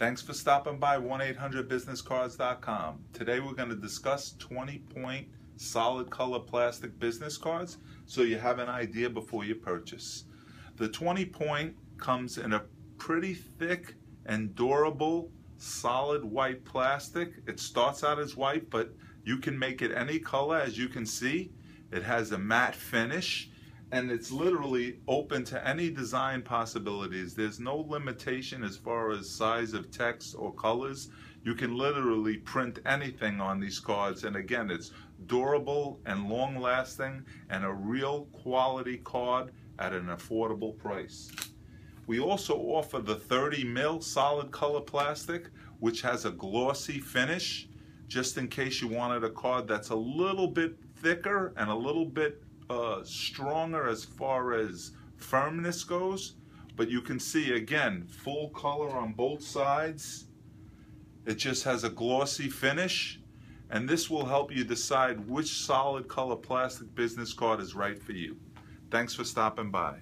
Thanks for stopping by 1-800-BusinessCards.com. Today we're going to discuss 20-point solid color plastic business cards so you have an idea before you purchase. The 20-point comes in a pretty thick and durable solid white plastic. It starts out as white, but you can make it any color. As you can see, it has a matte finish and it's literally open to any design possibilities. There's no limitation as far as size of text or colors. You can literally print anything on these cards, and again, it's durable and long lasting and a real quality card at an affordable price. We also offer the 30 mil solid color plastic, which has a glossy finish, just in case you wanted a card that's a little bit thicker and a little bit stronger as far as firmness goes. But you can see again, full color on both sides. It just has a glossy finish, and this will help you decide which solid color plastic business card is right for you. Thanks for stopping by.